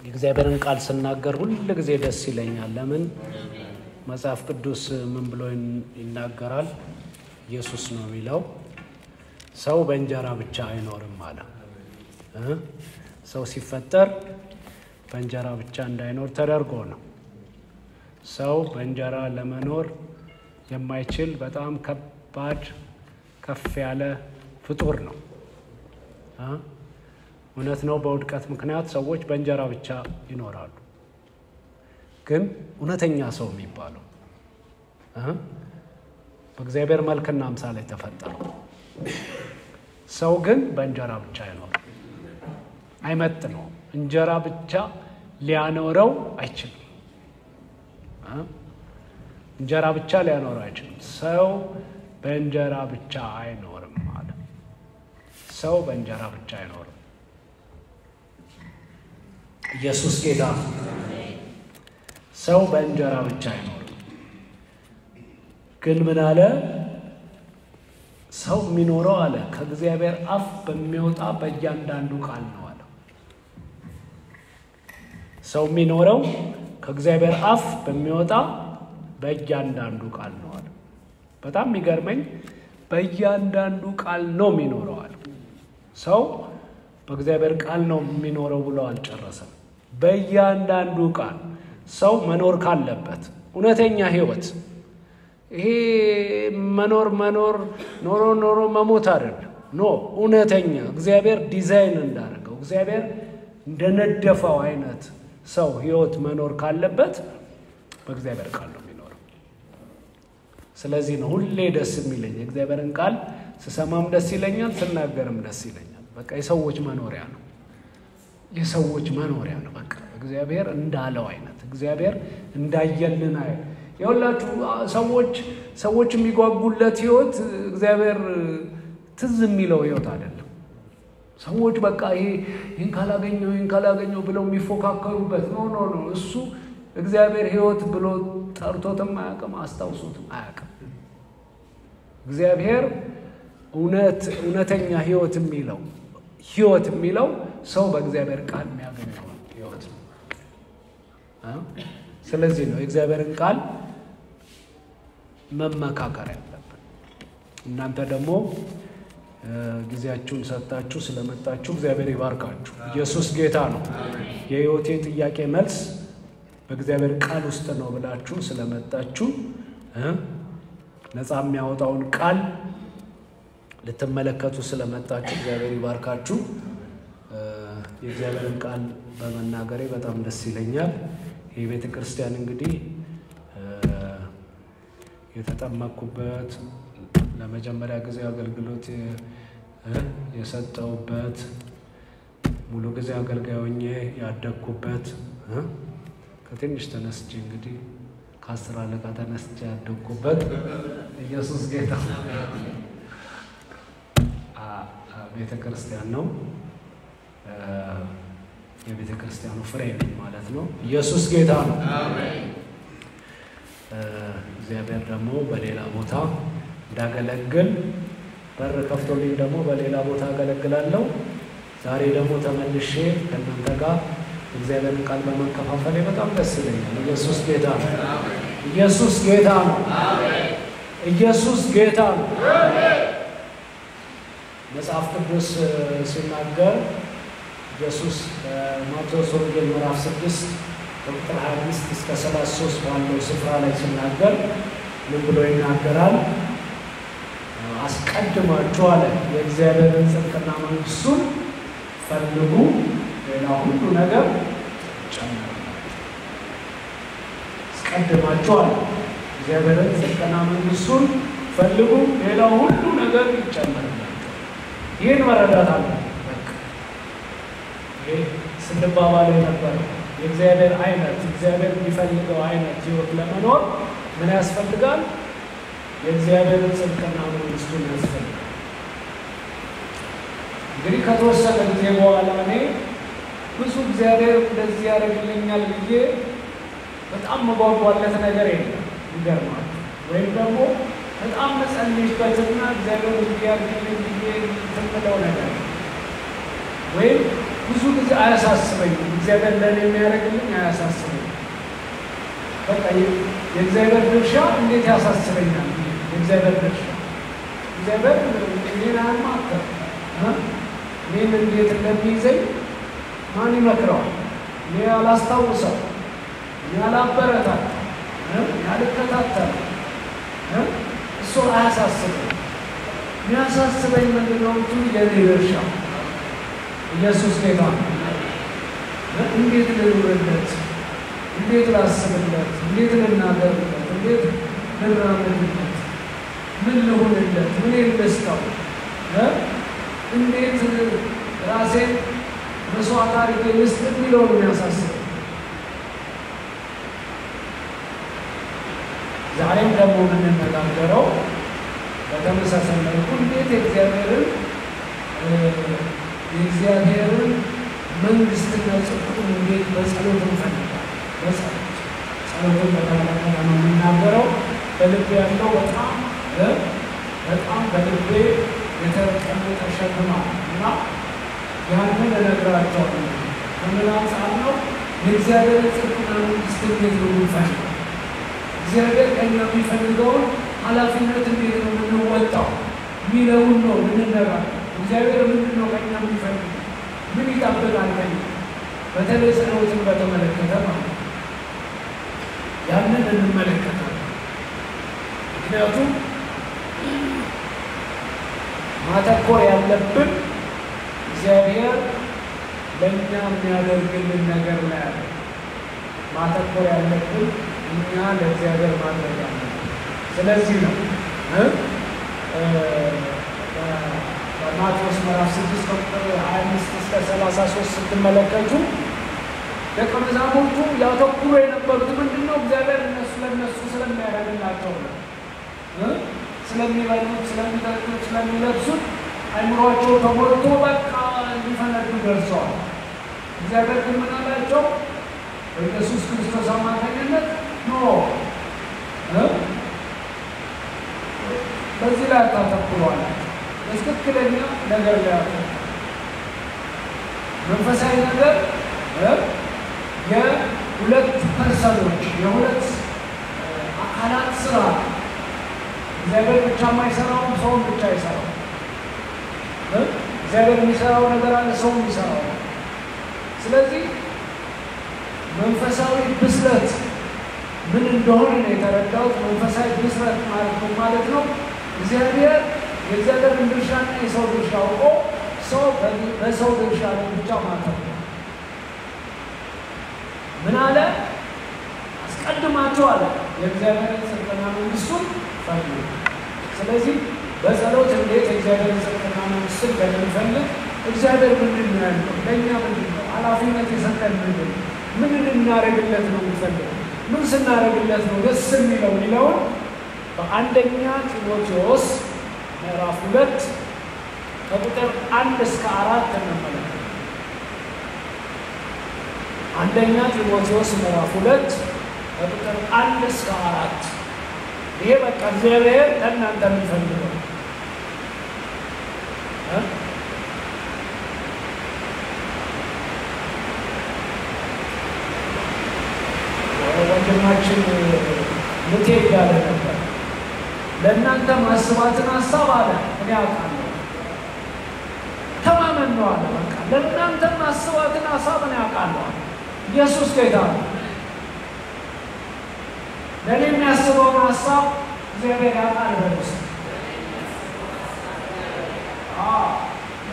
እግዚአብሔርን ቃል ስናገር ሁሉ ጊዜ ደስ ይለኛል። ለምን መጽሐፍ ቅዱስ ምን ብሎ ይናገራል? ኢየሱስ ነው የሚለው ሰው በእንጀራ ብቻ አይኖርም አለ። ሰው ሲፈጠር በእንጀራ ብቻ እንዳይኖር ተደርጎ ነው። ሰው በእንጀራ ለመኖር የማይችል በጣም ከባድ ከፍ ያለ ፍጡር ነው። እውነት ነው። በውድቀት ምክንያት ሰዎች በእንጀራ ብቻ ይኖራሉ። ግን እውነተኛ ሰው የሚባለው በእግዚአብሔር መልክና አምሳል የተፈጠረው ሰው ግን በእንጀራ ብቻ አይኖርም። አይመጥነውም። እንጀራ ብቻ ሊያኖረው አይችልም። እንጀራ ብቻ ሊያኖረው አይችልም። ሰው በእንጀራ ብቻ አይኖርም ማለት ሰው በእንጀራ ብቻ አይኖርም። ኢየሱስ ጌታ ነው። ሰው በእንጀራ ብቻ አይኖርም። ግን ምን አለ? ሰው የሚኖረው አለ ከእግዚአብሔር አፍ በሚወጣ በእያንዳንዱ ቃል ነው አለ። ሰው የሚኖረው ከእግዚአብሔር አፍ በሚወጣ በእያንዳንዱ ቃል ነው አለ። በጣም የሚገርመኝ በእያንዳንዱ ቃል ነው የሚኖረው አለ። ሰው በእግዚአብሔር ቃል ነው የሚኖረው ብሎ አልጨረሰም። በእያንዳንዱ ቃል ሰው መኖር ካለበት እውነተኛ ህይወት ይሄ መኖር ኖሮ መሞት አይደለም። እውነተኛ እግዚአብሔር ዲዛይን እንዳደረገው እግዚአብሔር እንደነደፈው አይነት ሰው ህይወት መኖር ካለበት በእግዚአብሔር ቃል ነው የሚኖረው። ስለዚህ ነው ሁሌ ደስ የሚለኝ እግዚአብሔርን ቃል ስሰማም ደስ ይለኛል፣ ስናገርም ደስ ይለኛል። በቃ የሰዎች መኖሪያ ነው። የሰዎች መኖሪያ ነው። በቃ እግዚአብሔር እንዳለው አይነት እግዚአብሔር እንዳየልን አይነት ይኸውላችሁ ሰዎች የሚጓጉለት ህይወት እግዚአብሔር ትዝ የሚለው ህይወት አይደለም። ሰዎች በቃ ይሄን ካላገኘው ብለው የሚፎካከሩበት ኖ እሱ እግዚአብሔር ህይወት ብሎ ጠርቶትም አያውቅም፣ አስታውሶትም አያውቅም። እግዚአብሔር እውነተኛ ህይወት የሚለው ሰው በእግዚአብሔር ቃል የሚያገኘው ህይወት ነው። ስለዚህ ነው የእግዚአብሔርን ቃል መመካከር ያለብን። እናንተ ደግሞ ጊዜያችሁን ሰጣችሁ ስለመጣችሁ እግዚአብሔር ይባርካችሁ። ኢየሱስ ጌታ ነው። የህይወቴ ጥያቄ መልስ በእግዚአብሔር ቃል ውስጥ ነው ብላችሁ ስለመጣችሁ ነፃ የሚያወጣውን ቃል ልትመለከቱ ስለመጣችሁ እግዚአብሔር ይባርካችሁ። የእግዚአብሔርን ቃል በመናገሬ በጣም ደስ ይለኛል። ይህ ቤተ ክርስቲያን እንግዲህ የተጠመቅኩበት ለመጀመሪያ ጊዜ አገልግሎት የሰጠውበት ሙሉ ጊዜ አገልጋይ ሆኜ ያደግኩበት ከትንሽ ተነስቼ እንግዲህ ከ10 አለቃ ተነስቼ ያደግኩበት ኢየሱስ ጌታ ቤተ ክርስቲያን ነው። የቤተ ክርስቲያኑ ፍሬ ነኝ ማለት ነው። ኢየሱስ ጌታ ነው። አሜን። እግዚአብሔር ደግሞ በሌላ ቦታ እንዳገለግል በር ከፍቶልኝ ደግሞ በሌላ ቦታ አገለግላለሁ። ዛሬ ደግሞ ተመልሼ ከእናንተ ጋር እግዚአብሔርን ቃል በመከፋፈል በጣም ደስ ይለኛል። ኢየሱስ ጌታ ነው። አሜን። ኢየሱስ ጌታ ነው። አሜን። ኢየሱስ ጌታ ነው። አሜን። መጽሐፍ ቅዱስ ሲናገር ኢየሱስ በማቴዎስ ወንጌል ምዕራፍ 6 ቁጥር 25 እስከ 33 ባለው ስፍራ ላይ ሲናገር ምን ብሎ ይናገራል? አስቀድማችሁ አለ የእግዚአብሔርን ጽድቅና መንግሥቱን ፈልጉ፣ ሌላ ሁሉ ነገር ይጨመርላችኋል። አስቀድማችሁ አለ እግዚአብሔርን ጽድቅና መንግሥቱን ፈልጉ፣ ሌላ ሁሉ ነገር ይጨመርላችኋል። ይህን መረዳት አለ። ስንባባል ነበር የእግዚአብሔር አይነት እግዚአብሔር የሚፈልገው አይነት ህይወት ለመኖር ምን ያስፈልጋል? የእግዚአብሔርን ጽድቅና መንግሥቱን ያስፈልጋል። እንግዲህ ከተወሰነ ጊዜ በኋላ እኔ ብዙ እግዚአብሔር እንደዚህ ያደርግልኛል ብዬ በጣም መጓጓለት ነገር የለም። ይገርማል። ወይም ደግሞ በጣም መጸለይበትና እግዚአብሔር እንዲያርግልኝ ብዬ የምለው ነገር ወይም ብዙ ጊዜ አያሳስበኝም። እግዚአብሔር ለእኔ የሚያደርግልኝ አያሳስበኝም። በቃ የእግዚአብሔር ድርሻ እንዴት ያሳስበኛል? የእግዚአብሔር ድርሻ እግዚአብሔር እኔን አያማክር እኔን እንዴት እንደሚይዘኝ ማን ይመክረዋል? እኔ አላስታውሰው፣ እኔ አላበረታታ፣ ያልከታተል እሱ አያሳስበኝ። የሚያሳስበኝ ምንድነው? የኔ ድርሻ ኢየሱስ ጌታ እንዴት ልኑርለት፣ እንዴት ላስብለት፣ እንዴት ልናገርለት፣ እንዴት ልራመድለት፣ ምን ልሁንለት፣ ምን ልስጠው፣ እንዴት ራሴን መስዋዕት አድርጌ ልስጥ የሚለው ነው የሚያሳስበኝ። ዛሬም ደግሞ የምንነጋገረው በተመሳሳይ መልኩ እንዴት የእግዚአብሔርን መንግስትና ጽድቁን እንዴት በጸሎት እንፈልጋለን። ጸሎትን በተመለከተ ነው የምናገረው። በልቤ ያለው በጣም በልቤ የተቀመጠ ሸክም እና ያንን እነግራቸዋለሁ። ከምን አንጻር ነው? የእግዚአብሔርን ጽድቅና መንግስት እንዴት ነው የምንፈልገው? እግዚአብሔር ከእኛ የሚፈልገውን ኃላፊነት እንዴት ነው የምንወጣው የሚለውን ነው የምንነጋገረው። እግዚአብሔር ምንድን ነው ከእኛ የሚፈልገው? ምን ይጠብቃል ከእኛ? በተለይ ጸሎትን በተመለከተ ማለት ነው። ያንን እንመለከታለን። ምክንያቱም ማተኮር ያለብን እግዚአብሔር ለእኛ የሚያደርግልን ነገር ላይ ያለ ማተኮር ያለብን እኛ ለእግዚአብሔር ማድረግ ያለብን። ስለዚህ ነው በማቴዎስ ምዕራፍ 6 ቁጥር 25 እስከ 33 ስትመለከቱ ደቀ መዛሙርቱ ያተኩሩ የነበሩት ምንድን ነው? እግዚአብሔር ለእነሱ ስለሚያደርግላቸው ነው። ስለሚበሉት፣ ስለሚጠጡት፣ ስለሚለብሱት አይምሯቸው ተሞልቶ በቃ ሊፈነዱ ደርሰዋል። እግዚአብሔር ግን ምን አላቸው? በኢየሱስ ክርስቶስ አማካኝነት በዚህ ላይ አታተኩሯል። በትክክለኛ ነገር ላይ መንፈሳዊ ነገር የሁለት ፐርሰኖች የሁለት አካላት ስራ። እግዚአብሔር ብቻ የማይሰራውም ሰውም ብቻ አይሰራው። እግዚአብሔር የሚሰራው ነገር አለ፣ ሰው የሚሰራው። ስለዚህ መንፈሳዊ ብስለት ምን እንደሆነ ነው የተረዳሁት። መንፈሳዊ ብስለት ማለት ነው እግዚአብሔር የእግዚአብሔርን ድርሻና የሰው ድርሻ አውቆ ሰው በሰው ድርሻ ላይ ብቻ ማተኮር። ምን አለ? አስቀድማችሁ አለ የእግዚአብሔርን ጽድቅና መንግስቱን ፈልጉ። ስለዚህ በጸሎት እንዴት የእግዚአብሔርን ጽድቅና መንግስቱን እንደምንፈልግ እግዚአብሔር ምንድን ነው ያለው? ለእኛ ምንድን ነው ኃላፊነት የሰጠን? ምንድን ነው? ምን እንድናደርግለት ነው የሚፈልገው? ምን ስናደርግለት ነው ደስ የሚለውን በአንደኛ ጢሞቴዎስ ምዕራፍ 2 ከቁጥር 1 እስከ 4 እንመለከታለን። አንደኛ ጢሞቴዎስ ምዕራፍ 2 ከቁጥር 1 እስከ 4 ይሄ በቃ እግዚአብሔር ለእናንተ የሚፈልገው ወንድማችን ምቴ እያለ ነበር። ለእናንተ ማስባትን ሀሳብ አለ እኔ አውቃለሁ። ተማመን ነው አለ። በቃ ለእናንተ ማስባትን ሀሳብ እኔ አውቃለሁ። ኢየሱስ ጌታ ነው። ለእኔ የሚያስበውን ሀሳብ እግዚአብሔር ያውቃል። በሉስ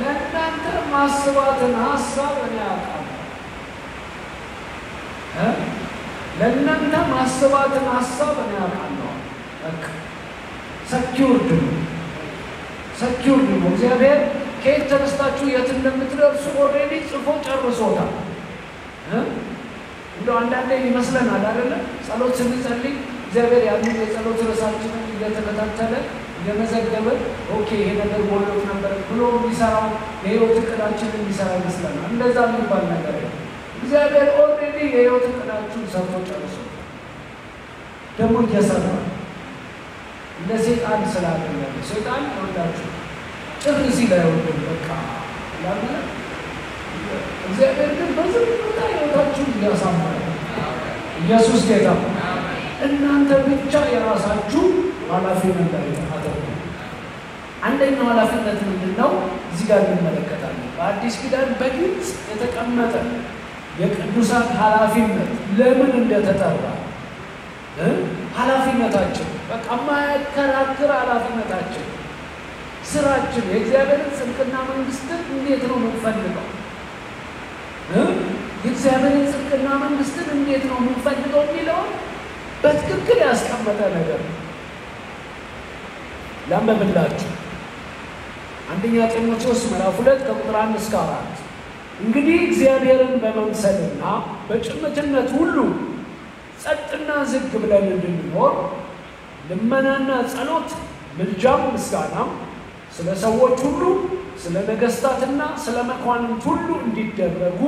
ለእናንተ ማስባትን ሀሳብ እኔ አውቃለሁ። ለእናንተ ማስባትን ሀሳብ እኔ አውቃለሁ። በቃ ሰኪውርድ ነው። እግዚአብሔር ከየት ተነስታችሁ የት እንደምትደርሱ ኦልሬዲ ጽፎ ጨርሶታል። እንደው አንዳንዴ ይመስለናል አይደለ? ጸሎት ስንጸልይ እግዚአብሔር ያንን የጸሎት ርዕሳችንን እየተከታተለ እየመዘገበ ኦኬ ይሄ ነገር ጎሎት ነበር ብሎ የሚሰራው የህይወት እቅዳችንን የሚሰራ ይመስለናል። እንደዛ የሚባል ነገር እግዚአብሔር ኦልሬዲ የህይወት እቅዳችሁን ሰርቶ ጨርሶ ደግሞ እየሰራ እንደ ሴጣን ስላደረገ ሴጣን ወዳችሁ ጭር ሲል አይወድም። በቃ እግዚአብሔር ግን በዝምታ ሕይወታችሁን ያሳምራል። ኢየሱስ ጌታ። እናንተ ብቻ የራሳችሁ ኃላፊነት ላይ አድርጉ። አንደኛው ኃላፊነት ምንድነው? እዚህ ጋር እንመለከታለን። በአዲስ ኪዳን በግልጽ የተቀመጠ የቅዱሳን ኃላፊነት ለምን እንደተጠራ ኃላፊነታችን በቃ የማያከራክር ኃላፊነታችን፣ ስራችን የእግዚአብሔርን ጽድቅና መንግስትን እንዴት ነው የምንፈልገው? የእግዚአብሔርን ጽድቅና መንግስትን እንዴት ነው የምንፈልገው የሚለውን በትክክል ያስቀመጠ ነገር ነው። ላንብብላችሁ። አንደኛ ጢሞቴዎስ ምዕራፍ 2 ከቁጥር 1 እስከ 4 እንግዲህ እግዚአብሔርን በመምሰልና በጭምትነት ሁሉ ጸጥና ዝግ ብለን እንድንኖር ልመናና ጸሎት፣ ምልጃም ምስጋናም ስለ ሰዎች ሁሉ ስለ ነገስታትና ስለ መኳንንት ሁሉ እንዲደረጉ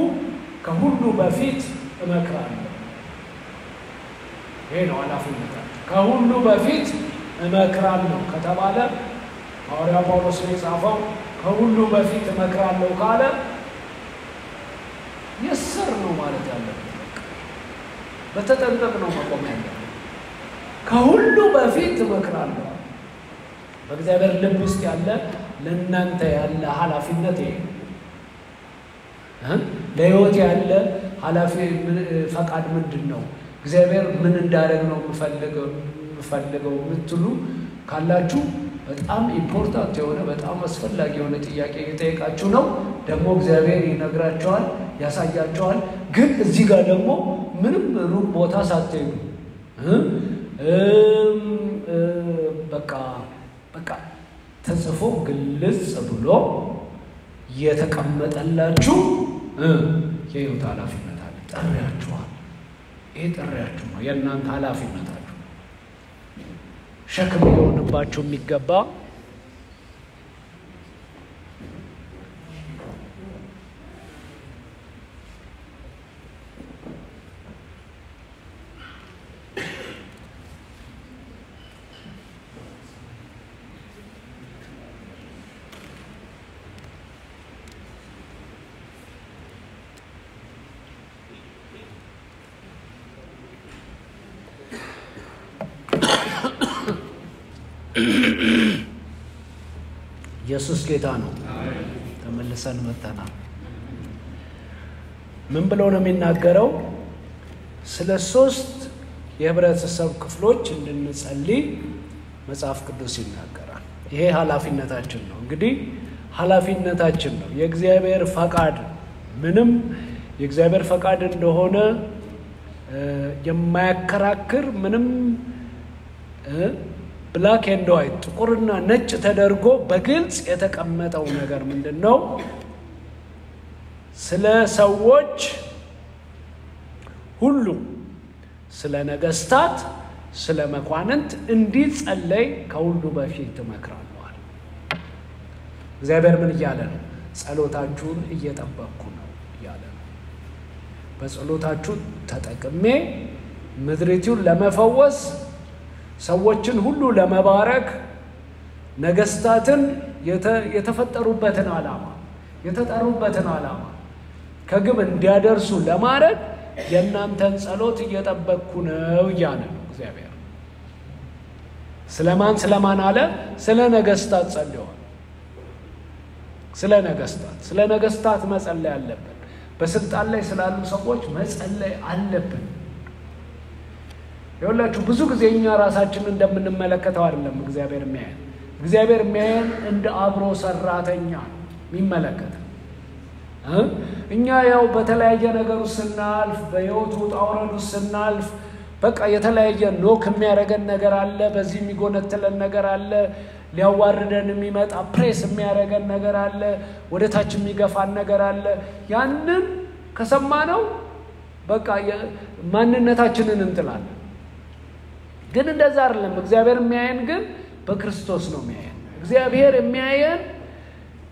ከሁሉ በፊት እመክራለሁ። ይሄ ነው ኃላፊነታችን። ከሁሉ በፊት እመክራለሁ ከተባለ ሐዋርያው ጳውሎስ የጻፈው ከሁሉ በፊት እመክራለሁ ካለ የሰር ነው ማለት ያለበት። በተጠንቀቅ ነው መቆም ያለበት። ከሁሉ በፊት እመክራለሁ። በእግዚአብሔር ልብ ውስጥ ያለ ለእናንተ ያለ ኃላፊነት ይሄ ለሕይወት ያለ ኃላፊ ፈቃድ ምንድን ነው? እግዚአብሔር ምን እንዳደረግ ነው የምፈልገው የምትሉ ካላችሁ በጣም ኢምፖርታንት የሆነ በጣም አስፈላጊ የሆነ ጥያቄ እየጠየቃችሁ ነው። ደግሞ እግዚአብሔር ይነግራቸዋል፣ ያሳያቸዋል። ግን እዚህ ጋር ደግሞ ምንም ሩቅ ቦታ ሳትሄዱ በቃ ተጽፎ ግልጽ ብሎ የተቀመጠላችሁ የሕይወት ኃላፊነት አለ። ጠሪያችኋል። ይሄ ጥሪያችሁ ነው፣ የእናንተ ኃላፊነታችሁ። ሸክም ሊሆንባችሁ የሚገባ ኢየሱስ ጌታ ነው። ተመልሰን መጥተናል። ምን ብሎ ነው የሚናገረው? ስለ 3 የህብረተሰብ ክፍሎች እንድንጸልይ መጽሐፍ ቅዱስ ይናገራል። ይሄ ኃላፊነታችን ነው። እንግዲህ ኃላፊነታችን ነው። የእግዚአብሔር ፈቃድ ምንም የእግዚአብሔር ፈቃድ እንደሆነ የማያከራክር ምንም ብላክ ኤንድ ዋይት ጥቁርና ነጭ ተደርጎ በግልጽ የተቀመጠው ነገር ምንድነው? ስለ ሰዎች ሁሉ፣ ስለ ነገስታት፣ ስለ መኳንንት እንዲጸለይ ከሁሉ በፊት እመክራለሁ። እግዚአብሔር ምን እያለ ነው? ጸሎታችሁን እየጠበቅኩ ነው እያለ ነው። በጸሎታችሁ ተጠቅሜ ምድሪቱን ለመፈወስ፣ ሰዎችን ሁሉ ለመባረክ፣ ነገስታትን የተፈጠሩበትን ዓላማ የተጠሩበትን ዓላማ ከግብ እንዲያደርሱ ለማድረግ የእናንተን ጸሎት እየጠበቅኩ ነው እያለ ነው እግዚአብሔር። ስለማን አለ? ስለ ነገስታት ጸልየዋል። ስለ ነገስታት መጸለይ አለብን። በስልጣን ላይ ስላሉ ሰዎች መጸለይ አለብን። ይኸውላችሁ ብዙ ጊዜ እኛ ራሳችንን እንደምንመለከተው አይደለም እግዚአብሔር የሚያየን። እግዚአብሔር የሚያየን እንደ አብሮ ሰራተኛ የሚመለከት። እኛ ያው በተለያየ ነገር ውስጥ ስናልፍ፣ በሕይወት ውጣ ውረድ ውስጥ ስናልፍ በቃ የተለያየ ኖክ የሚያደርገን ነገር አለ፣ በዚህ የሚጎነትለን ነገር አለ፣ ሊያዋርደን የሚመጣ ፕሬስ የሚያደርገን ነገር አለ፣ ወደ ታች የሚገፋን ነገር አለ። ያንን ከሰማነው በቃ ማንነታችንን እንጥላለን። ግን እንደዛ አይደለም። እግዚአብሔር የሚያየን ግን በክርስቶስ ነው የሚያየን። እግዚአብሔር የሚያየን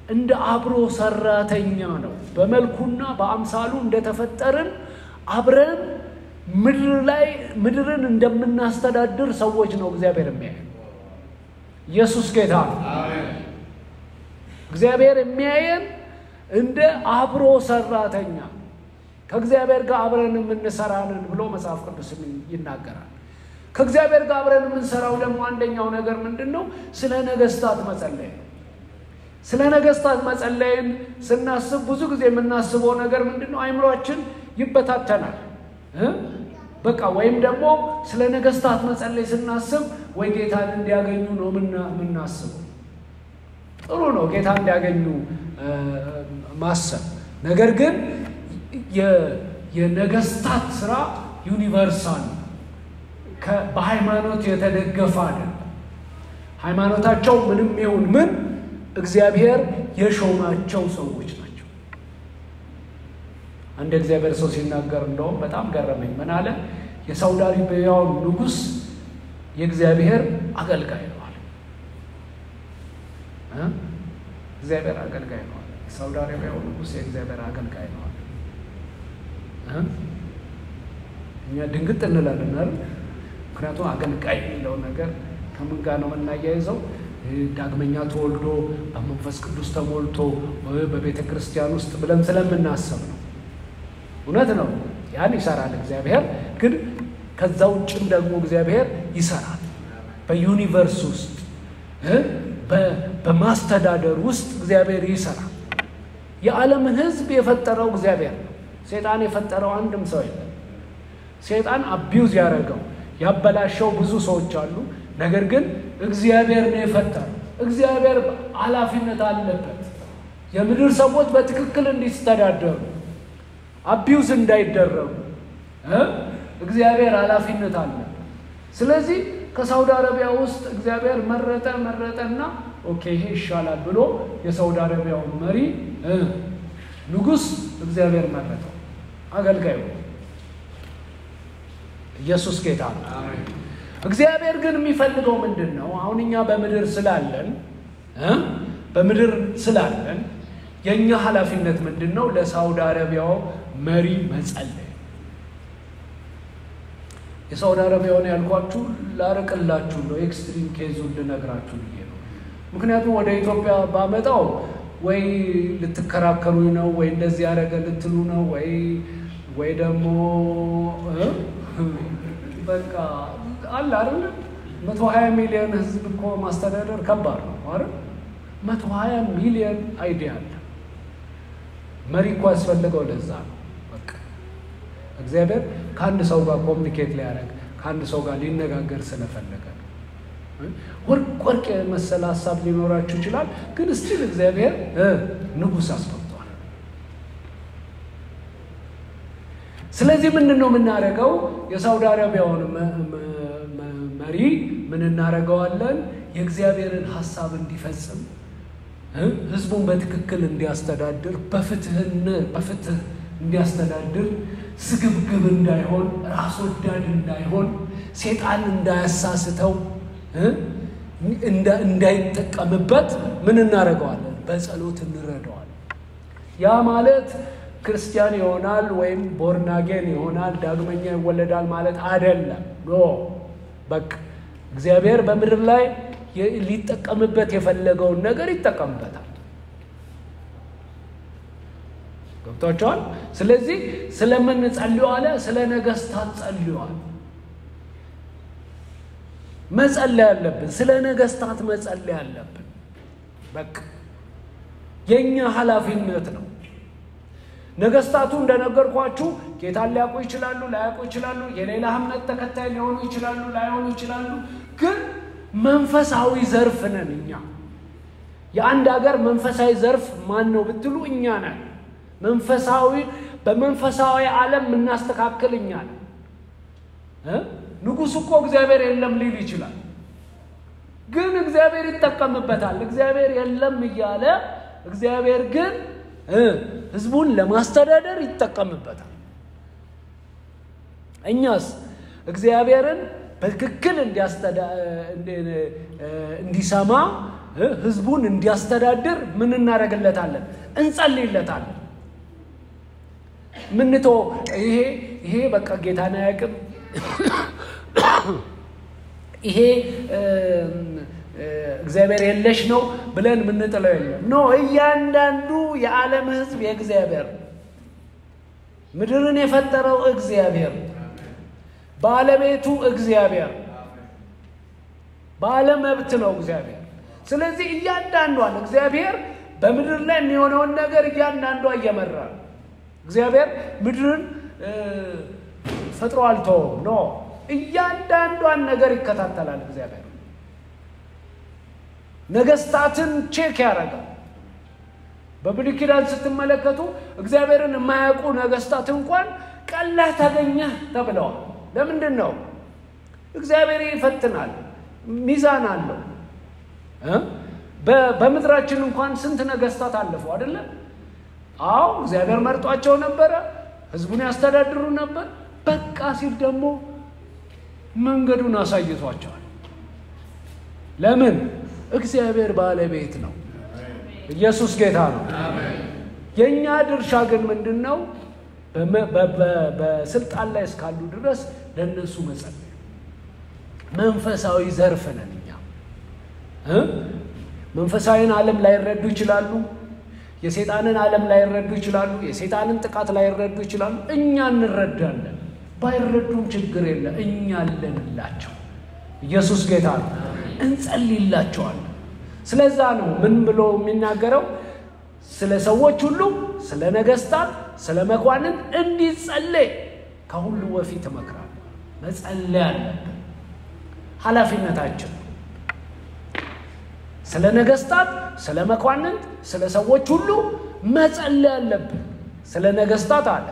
እንደ አብሮ ሰራተኛ ነው። በመልኩና በአምሳሉ እንደተፈጠርን አብረን ምድርን እንደምናስተዳድር ሰዎች ነው እግዚአብሔር የሚያየን። ኢየሱስ ጌታ ነው። እግዚአብሔር የሚያየን እንደ አብሮ ሰራተኛ ከእግዚአብሔር ጋር አብረን የምንሰራንን ብሎ መጽሐፍ ቅዱስ ይናገራል። ከእግዚአብሔር ጋር አብረን የምንሰራው ደግሞ አንደኛው ነገር ምንድነው? ስለ ነገስታት መጸለይ ነው። ስለ ነገስታት መጸለይን ስናስብ ብዙ ጊዜ የምናስበው ነገር ምንድነው? አይምሮአችን ይበታተናል። በቃ ወይም ደግሞ ስለ ነገስታት መጸለይ ስናስብ ወይ ጌታን እንዲያገኙ ነው የምናስበው። ጥሩ ነው ጌታ እንዲያገኙ ማሰብ። ነገር ግን የነገስታት ስራ ዩኒቨርሳል በሃይማኖት የተደገፈ አይደለም። ሃይማኖታቸው ምንም ይሁን ምን እግዚአብሔር የሾማቸው ሰዎች ናቸው። አንድ እግዚአብሔር ሰው ሲናገር እንደውም በጣም ገረመኝ። ምን አለ? የሳውዲ አረቢያው ንጉስ የእግዚአብሔር አገልጋይ ነው አለ። እግዚአብሔር አገልጋይ ነው አለ። የሳውዲ አረቢያው ንጉስ የእግዚአብሔር አገልጋይ ነው አለ። እኛ ድንግጥ እንላለን አይደል? ምክንያቱም አገልጋይ የሚለው ነገር ከምን ጋር ነው የምናያይዘው? ዳግመኛ ተወልዶ በመንፈስ ቅዱስ ተሞልቶ በቤተ ክርስቲያን ውስጥ ብለን ስለምናስብ ነው። እውነት ነው፣ ያን ይሰራል እግዚአብሔር። ግን ከዛ ውጭም ደግሞ እግዚአብሔር ይሰራል። በዩኒቨርስ ውስጥ በማስተዳደር ውስጥ እግዚአብሔር ይሰራል። የዓለምን ሕዝብ የፈጠረው እግዚአብሔር ነው። ሰይጣን የፈጠረው አንድም ሰው የለም። ሰይጣን አቢዩዝ ያደረገው ያበላሸው ብዙ ሰዎች አሉ። ነገር ግን እግዚአብሔር ነው የፈጠረው። እግዚአብሔር ኃላፊነት አለበት። የምድር ሰዎች በትክክል እንዲስተዳደሩ አቢዩዝ እንዳይደረጉ እግዚአብሔር ኃላፊነት አለበት። ስለዚህ ከሳውዲ አረቢያ ውስጥ እግዚአብሔር መረጠና ኦኬ ይሄ ይሻላል ብሎ የሳውዲ አረቢያው መሪ ንጉስ እግዚአብሔር መረጠው አገልጋዩ። ኢየሱስ ጌታ ነው። እግዚአብሔር ግን የሚፈልገው ምንድነው? አሁን እኛ በምድር ስላለን የኛ ኃላፊነት ምንድነው? ለሳውዲ አረቢያው መሪ መጸለይ። የሳውዲ አረቢያውን ያልኳችሁ ላርቅላችሁ ነው፣ ኤክስትሪም ኬዙን ልነግራችሁ ብዬ ነው። ምክንያቱም ወደ ኢትዮጵያ ባመጣው ወይ ልትከራከሩኝ ነው፣ ወይ እንደዚህ ያደረገ ልትሉ ነው፣ ወይ ደግሞ በቃ አለ አይደል? 120 ሚሊዮን ህዝብ እኮ ማስተዳደር ከባድ ነው አይደል? 120 ሚሊዮን አይዲያ አለ። መሪ እኮ ያስፈልገው ለዛ ነው። በቃ እግዚአብሔር ከአንድ ሰው ጋር ኮሚኒኬት ሊያደርግ ከአንድ ሰው ጋር ሊነጋገር ስለፈለገ ነው። ወርቅ የመሰለ ሀሳብ ሊኖራችሁ ይችላል፣ ግን እስቲል እግዚአብሔር ንጉስ አስቀምጧል። ስለዚህ ምንድነው የምናደርገው? የሳውዲ አረቢያውን መሪ ምን እናደርገዋለን? የእግዚአብሔርን ሐሳብ እንዲፈጽም፣ ህዝቡን በትክክል እንዲያስተዳድር፣ በፍትህ እንዲያስተዳድር፣ ስግብግብ እንዳይሆን፣ ራስ ወዳድ እንዳይሆን፣ ሰይጣን እንዳያሳስተው፣ እንዳይጠቀምበት ምን እናደርገዋለን? በጸሎት እንረዳዋለን። ያ ማለት ክርስቲያን ይሆናል ወይም ቦርናጌን ይሆናል ዳግመኛ ይወለዳል ማለት አይደለም። በቃ እግዚአብሔር በምድር ላይ ሊጠቀምበት የፈለገውን ነገር ይጠቀምበታል። ገብቷቸዋል? ስለዚህ ስለምን ጸልዩ አለ? ስለ ነገስታት ጸልዩ አለ። መጸለይ አለብን። ስለ ነገስታት መጸለይ አለብን። በቃ የኛ ኃላፊነት ነው። ነገስታቱ እንደነገርኳችሁ ጌታን ሊያውቁ ይችላሉ፣ ላያውቁ ይችላሉ። የሌላ እምነት ተከታይ ሊሆኑ ይችላሉ፣ ላይሆኑ ይችላሉ። ግን መንፈሳዊ ዘርፍ ነን እኛ። የአንድ ሀገር መንፈሳዊ ዘርፍ ማን ነው ብትሉ እኛ ነን። በመንፈሳዊ ዓለም የምናስተካክል እኛ ነን። ንጉሱ እኮ እግዚአብሔር የለም ሊል ይችላል፣ ግን እግዚአብሔር ይጠቀምበታል። እግዚአብሔር የለም እያለ እግዚአብሔር ግን ህዝቡን ለማስተዳደር ይጠቀምበታል። እኛስ እግዚአብሔርን በትክክል እንዲሰማ ህዝቡን እንዲያስተዳድር ምን እናደርግለታለን? እንጸልይለታለን። ይሄ በቃ ጌታን አያውቅም፣ ይሄ እግዚአብሔር የለሽ ነው ብለን ምን ጥለው የለም ኖ እያንዳንዱ የዓለም ህዝብ የእግዚአብሔር ምድርን የፈጠረው እግዚአብሔር ባለቤቱ እግዚአብሔር ባለመብት ነው እግዚአብሔር ስለዚህ እያንዳንዱን እግዚአብሔር በምድር ላይ የሚሆነውን ነገር እያንዳንዱ እየመራ እግዚአብሔር ምድርን ፈጥሮ አልተው ኖ እያንዳንዱን ነገር ይከታተላል እግዚአብሔር ነገስታትን ቼክ ያደርጋል በብሉይ ኪዳን ስትመለከቱ እግዚአብሔርን የማያውቁ ነገስታት እንኳን ቀላል ታገኘ ተብለዋል ለምንድን ነው እግዚአብሔር ይፈትናል ሚዛን አለው በምድራችን እንኳን ስንት ነገስታት አለፉ አይደለ አው እግዚአብሔር መርጧቸው ነበር ህዝቡን ያስተዳድሩ ነበር በቃ ሲል ደግሞ መንገዱን አሳይቷቸዋል ለምን እግዚአብሔር ባለቤት ነው ኢየሱስ ጌታ ነው አሜን የኛ ድርሻ ግን ምንድነው በስልጣን ላይ እስካሉ ድረስ ለነሱ መጸለይ መንፈሳዊ ዘርፍ ነን እኛ መንፈሳዊን ዓለም ላይ ረዱ ይችላሉ የሰይጣንን ዓለም ላይ ረዱ ይችላሉ የሰይጣንን ጥቃት ላይ ረዱ ይችላሉ እኛ እንረዳለን ባይረዱም ችግር የለም እኛ አለንላቸው ኢየሱስ ጌታ ነው እንጸልይላቸዋለን ስለዛ ነው ምን ብሎ የሚናገረው ስለ ሰዎች ሁሉ ስለ ነገስታት ስለ መኳንን እንዲጸልይ ከሁሉ በፊት መከራል መጸለይ አለብን ኃላፊነታችን ስለ ነገስታት ስለ መኳንን ስለ ሰዎች ሁሉ መጸለይ አለብን ስለ ነገስታት አለ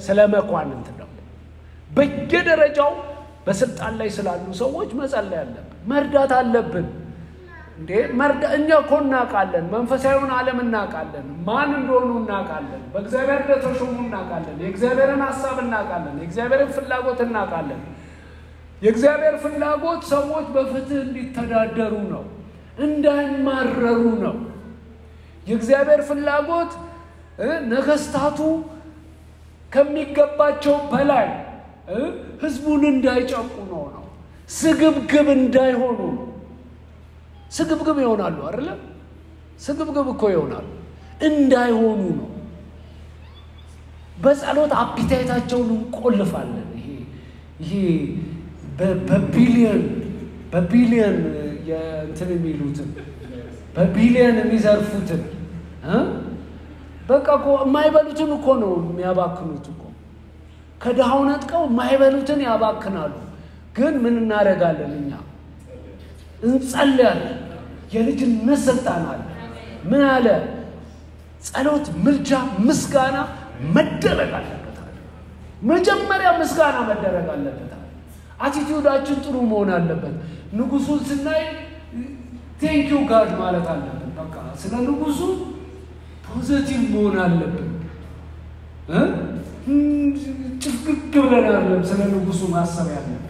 ስለ መኳንን ደግሞ በየደረጃው በስልጣን ላይ ስላሉ ሰዎች መጸለይ አለብን መርዳት አለብን እንዴ እኛ ኮናቃለን መንፈሳዊውን ዓለም እናቃለን ማን እንደሆኑ እናቃለን በእግዚአብሔር ተሾሙ እናቃለን የእግዚአብሔርን ሐሳብ እናቃለን የእግዚአብሔርን ፍላጎት እናቃለን የእግዚአብሔር ፍላጎት ሰዎች በፍትህ እንዲተዳደሩ ነው እንዳይማረሩ ነው የእግዚአብሔር ፍላጎት ነገስታቱ ከሚገባቸው በላይ ህዝቡን እንዳይጨቁኑ ነው ስግብግብ እንዳይሆኑ ስግብግብ ይሆናሉ አይደል ስግብግብ እኮ ይሆናሉ እንዳይሆኑ ነው በጸሎት አፒታይታቸውን እንቆልፋለን ይሄ በቢሊየን የእንትን የሚሉትን በቢሊየን የሚዘርፉትን በቃ እኮ የማይበሉትን እኮ ነው የሚያባክኑት እኮ ከድሃው ነጥቀው የማይበሉትን ያባክናሉ ግን ምን እናደርጋለን እኛ እንጸልያለን የልጅነት ስልጣን አለ ምን አለ ጸሎት ምልጃ ምስጋና መደረግ አለበት መጀመሪያ ምስጋና መደረግ አለበት አቲቲዩዳችን ጥሩ መሆን አለበት ንጉሱን ስናይ ቴንክ ዩ ጋድ ማለት አለበት በቃ ስለ ንጉሱ ፖዚቲቭ መሆን አለበት ጭፍግግ ብለን አይደለም ስለ ንጉሱ ማሰብ ያለብን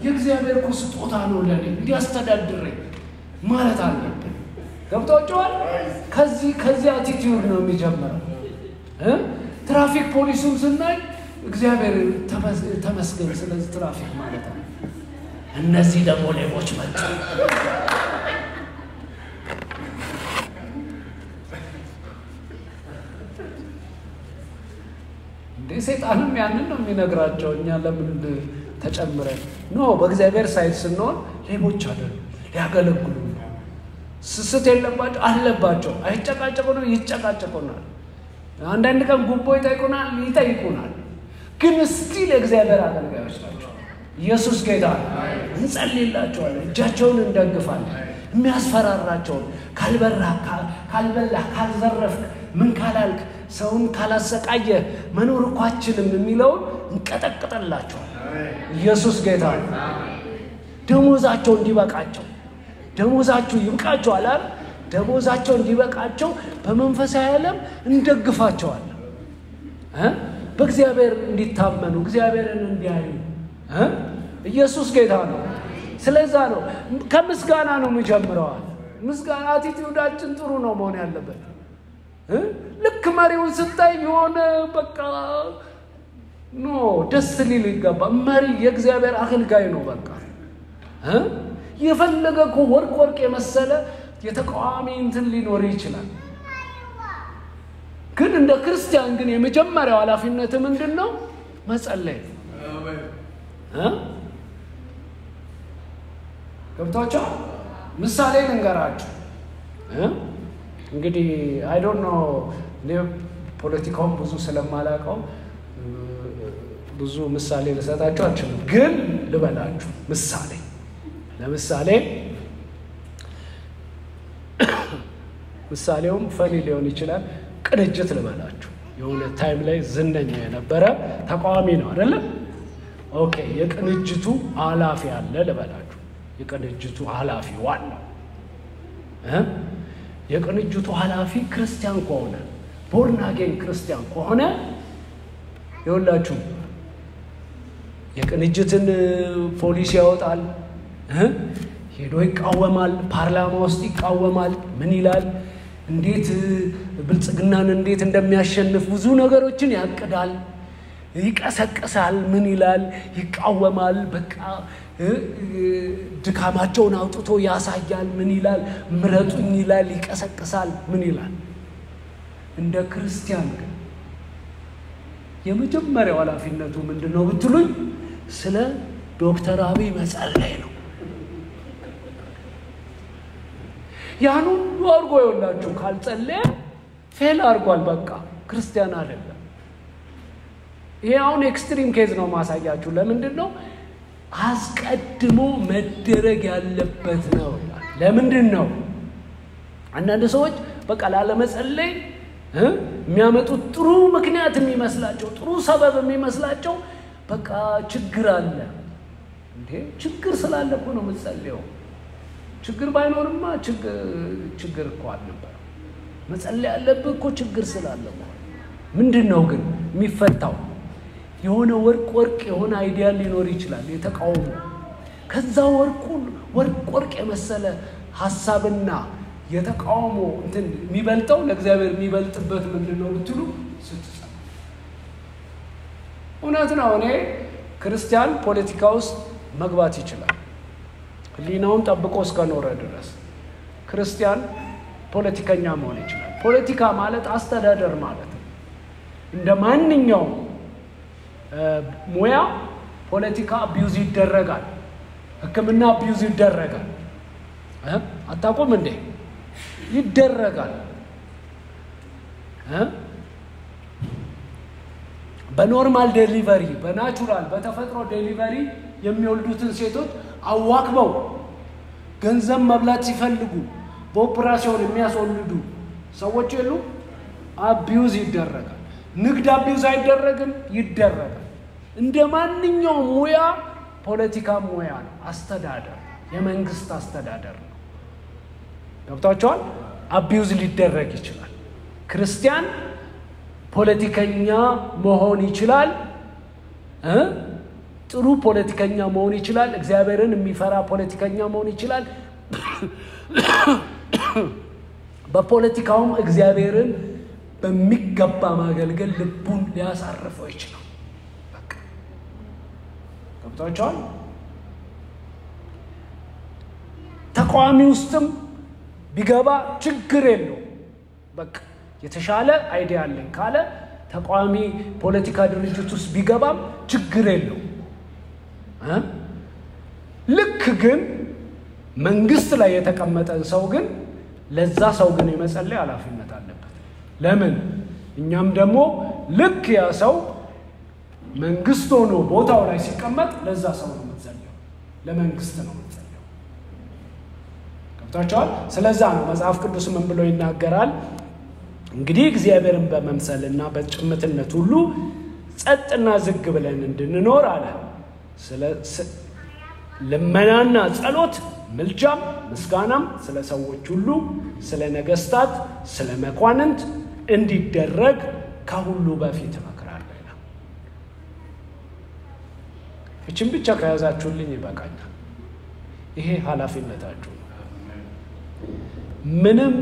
የእግዚአብሔር ስጦታ ነው ለኔ እንዲያስተዳድረኝ ማለት አለብን ገብቷችኋል ከዚህ አቲቲዩድ ነው የሚጀምረው ትራፊክ ፖሊሱን ስናይ እግዚአብሔር ተመስገን ስለዚህ ትራፊክ ማለት ነው እነዚህ ደግሞ ሌቦች መጡ ሰይጣንም ያንን ነው የሚነግራቸው እኛ ለምን ተጨምረን ነው በእግዚአብሔር ሳይት ስንሆን ሌቦች አይደሉ ያገለግሉ ስስት የለባቸው አለባቸው አይጨቃጨቁና ይጨቃጨቁናል አንዳንድ ቀን ጉቦ ይጠይቁናል ግን ስቲል እግዚአብሔር አገልጋዮች ናቸው ኢየሱስ ጌታ እንጸልይላቸዋለን እጃቸውን እንደግፋለን የሚያስፈራራቸው ካልበላ ካልዘረፍክ ምን ካላልክ ሰውን ካላሰቃየ መኖር እኮ አችልም የሚለው እንቀጠቅጠላቸው ኢየሱስ ጌታ ደሞዛቸው እንዲበቃቸው ደሞዛቸው ይብቃቸው አላል ደሞዛቸው እንዲበቃቸው በመንፈሳዊ ዓለም እንደግፋቸዋለን በእግዚአብሔር እንዲታመኑ እግዚአብሔርን እንዲያዩ ኢየሱስ ጌታ ነው ስለዛ ነው ከምስጋና ነው የሚጀምረው ምስጋና አቲቲዩዳችን ጥሩ ነው መሆን ያለበት ልክ መሪውን ስታይ የሆነ በቃ ኖ ደስ ሊል ይገባ መሪ የእግዚአብሔር አገልጋይ ነው በቃ የፈለገ ወርቅ የመሰለ የተቃዋሚ እንትን ሊኖር ይችላል። ግን እንደ ክርስቲያን ግን የመጀመሪያው ኃላፊነት ምንድነው? መጸለይ። ገብታችሁ ምሳሌ ልንገራችሁ። እንግዲህ አይ ዶንት ኖ ፖለቲካውን ብዙ ስለማላውቀው ብዙ ምሳሌ ልሰጣችሁ አልችልም። ግን ልበላችሁ ምሳሌ ለምሳሌ ምሳሌውም ፈኒ ሊሆን ይችላል። ቅንጅት ልበላችሁ። የሆነ ታይም ላይ ዝነኛ የነበረ ተቃዋሚ ነው አይደል? ኦኬ የቅንጅቱ ኃላፊ አለ ልበላችሁ። የቅንጅቱ ኃላፊ ዋናው የቅንጅቱ ኃላፊ ክርስቲያን ከሆነ ቦርን አጌን ክርስቲያን ከሆነ ይኸውላችሁ የቅንጅትን ፖሊሲ ያወጣል፣ ሄዶ ይቃወማል፣ ፓርላማ ውስጥ ይቃወማል። ምን ይላል? እንዴት ብልጽግናን እንዴት እንደሚያሸንፍ ብዙ ነገሮችን ያቅዳል፣ ይቀሰቅሳል። ምን ይላል? ይቃወማል። በቃ ድካማቸውን አውጥቶ ያሳያል። ምን ይላል? ምረጡኝ ይላል፣ ይቀሰቅሳል። ምን ይላል? እንደ ክርስቲያን ግን የመጀመሪያው ኃላፊነቱ ምንድነው ብትሉኝ ስለ ዶክተር አብይ መጸለይ ነው። ያን ሁሉ አድርጎ ይኸውላችሁ ካልጸለየ ፌል አድርጓል። በቃ ክርስቲያን አይደለም። ይሄ አሁን ኤክስትሪም ኬዝ ነው ማሳያችሁ። ለምንድን ነው? አስቀድሞ መደረግ ያለበት ነው ይላል። ለምንድን ነው? አንዳንድ ሰዎች በቃ ላለመጸለይ የሚያመጡት ጥሩ ምክንያት የሚመስላቸው ጥሩ ሰበብ የሚመስላቸው በቃ ችግር አለ እንዴ? ችግር ስላለ እኮ ነው የምትጸልየው። ችግር ባይኖርማ ችግር እኮ አልነበረ። መጸለይ ያለብህ እኮ ችግር ስላለ ነው። ምንድነው ግን የሚፈታው? የሆነ ወርቅ የሆነ አይዲያ ሊኖር ይችላል የተቃውሞ። ከዛ ወርቅ የመሰለ ሐሳብና የተቃውሞ እንትን የሚበልጠው ለእግዚአብሔር የሚበልጥበት ምንድነው ብትሉ ስትጸልይ። እውነት ነው። እኔ ክርስቲያን ፖለቲካ ውስጥ መግባት ይችላል ህሊናውን ጠብቆ እስከኖረ ድረስ። ክርስቲያን ፖለቲከኛ መሆን ይችላል። ፖለቲካ ማለት አስተዳደር ማለት ነው። እንደ ማንኛውም ሙያ ፖለቲካ አቢዩዝ ይደረጋል። ሕክምና አቢዩዝ ይደረጋል። አታውቁም እንዴ? ይደረጋል። በኖርማል ዴሊቨሪ በናቹራል በተፈጥሮ ዴሊቨሪ የሚወልዱትን ሴቶች አዋክበው ገንዘብ መብላት ሲፈልጉ በኦፕራሲዮን የሚያስወልዱ ሰዎች የሉ? አቢዩዝ ይደረጋል። ንግድ አቢዩዝ አይደረግም? ይደረጋል። እንደ ማንኛውም ሙያ ፖለቲካ ሙያ ነው። አስተዳደር የመንግስት አስተዳደር ነው። ገብታችኋል? አቢዩዝ ሊደረግ ይችላል። ክርስቲያን ፖለቲከኛ መሆን ይችላል። ጥሩ ፖለቲከኛ መሆን ይችላል። እግዚአብሔርን የሚፈራ ፖለቲከኛ መሆን ይችላል። በፖለቲካውም እግዚአብሔርን በሚገባ ማገልገል ልቡን ሊያሳርፈው ይችላል። በቃ ገብታችኋል? ተቃዋሚ ውስጥም ቢገባ ችግር የለው። በቃ የተሻለ አይዲያ አለኝ ካለ ተቃዋሚ ፖለቲካ ድርጅት ውስጥ ቢገባም ችግር የለው። ልክ ግን መንግስት ላይ የተቀመጠን ሰው ግን ለዛ ሰው ግን የመጸለይ ኃላፊነት አለበት። ለምን? እኛም ደግሞ ልክ ያ ሰው መንግስት ሆኖ ቦታው ላይ ሲቀመጥ ለዛ ሰው ነው የምንጸልየው፣ ለመንግስት ነው የምንጸልየው። ገብታችኋል? ስለዛ ነው መጽሐፍ ቅዱስ ምን ብሎ ይናገራል? እንግዲህ እግዚአብሔርን በመምሰልና በጭምትነት ሁሉ ጸጥና ዝግ ብለን እንድንኖር አለ። ልመናና ጸሎት ምልጃም ምስጋናም ስለ ሰዎች ሁሉ ስለ ነገስታት ስለ መኳንንት እንዲደረግ ከሁሉ በፊት እመክራለሁ ይላል። እቺን ብቻ ከያዛችሁልኝ ይበቃኛል። ይሄ ኃላፊነታችሁ ነው። ምንም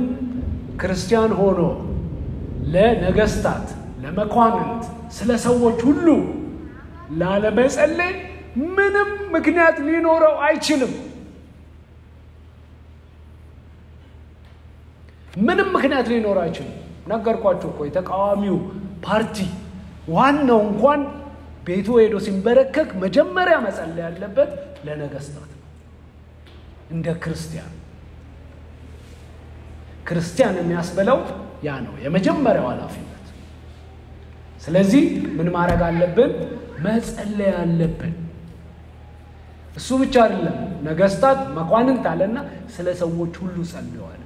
ክርስቲያን ሆኖ ለነገስታት ለመኳንንት ስለ ሰዎች ሁሉ ላለመጸለይ ምንም ምክንያት ሊኖረው አይችልም። ምንም ምክንያት ሊኖር አይችልም። ነገርኳችሁ እኮ የተቃዋሚው ፓርቲ ዋናው እንኳን ቤቱ ሄዶ ሲንበረከክ መጀመሪያ መጸለይ ያለበት ለነገስታት ነው። እንደ ክርስቲያን የሚያስበለው ያ ነው የመጀመሪያው ኃላፊነት። ስለዚህ ምን ማድረግ አለብን? መጸለይ አለብን። እሱ ብቻ አይደለም፣ ነገስታት መኳንንት አለና ስለ ሰዎች ሁሉ ጸልየዋል።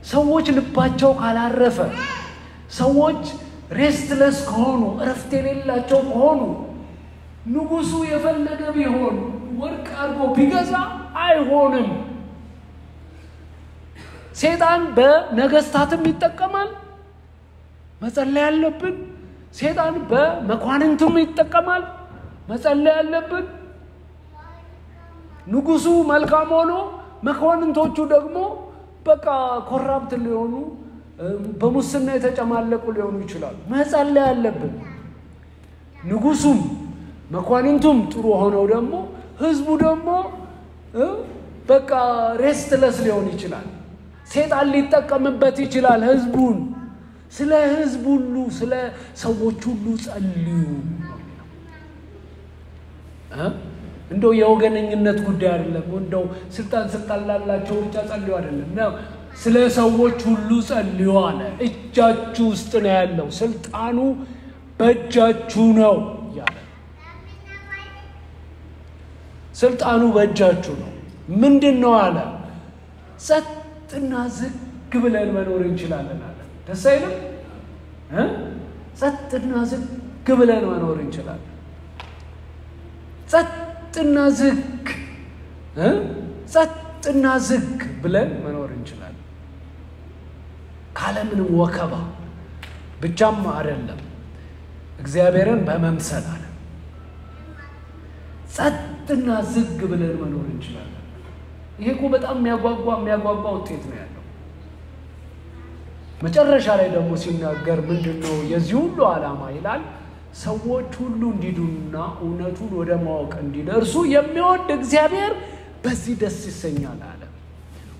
ሰዎች ልባቸው ካላረፈ፣ ሰዎች ሬስትለስ ከሆኑ፣ እረፍት የሌላቸው ከሆኑ ንጉሱ የፈለገ ቢሆን ወርቅ አርጎ ቢገዛ አይሆንም። ሰይጣን በነገስታትም ይጠቀማል። መጸለይ ያለብን። ሰይጣን በመኳንንቱም ይጠቀማል። መጸለይ ያለብን። ንጉሱ መልካም ሆኖ መኳንንቶቹ ደግሞ በቃ ኮራፕት ሊሆኑ በሙስና የተጨማለቁ ሊሆኑ ይችላሉ። መጸለይ ያለብን። ንጉሱም መኳንንቱም ጥሩ ሆነው ደግሞ ህዝቡ ደግሞ በቃ ሬስትለስ ሊሆን ይችላል። ሰይጣን ሊጠቀምበት ይችላል ህዝቡን። ስለ ህዝብ ሁሉ ስለ ሰዎች ሁሉ ጸልዩ። እንደው የወገነኝነት ጉዳይ አይደለም። እንደው ስልጣን ላላቸው ብቻ ጸልዩ አይደለም ነው። ስለ ሰዎች ሁሉ ጸልዩ አለ። እጃችሁ ውስጥ ነው ያለው፣ ስልጣኑ በእጃችሁ ነው ያለ። ስልጣኑ በእጃችሁ ነው። ምንድነው አለ? ጸጥና ዝግ ብለን መኖር እንችላለን አለ። ደስ አይልም? ጸጥና ዝግ ብለን መኖር እንችላለን። ጸጥና ዝግ ብለን መኖር እንችላለን። ካለምንም ወከባ ብቻም አይደለም፣ እግዚአብሔርን በመምሰል አለ። ጸጥና ዝግ ብለን መኖር እንችላለን። ይሄ እኮ በጣም የሚያጓጓ ውጤት ነው ያለው። መጨረሻ ላይ ደግሞ ሲናገር ምንድነው የዚህ ሁሉ ዓላማ ይላል? ሰዎች ሁሉ እንዲዱና እውነቱን ወደ ማወቅ እንዲደርሱ የሚወድ እግዚአብሔር በዚህ ደስ ይሰኛል አለ።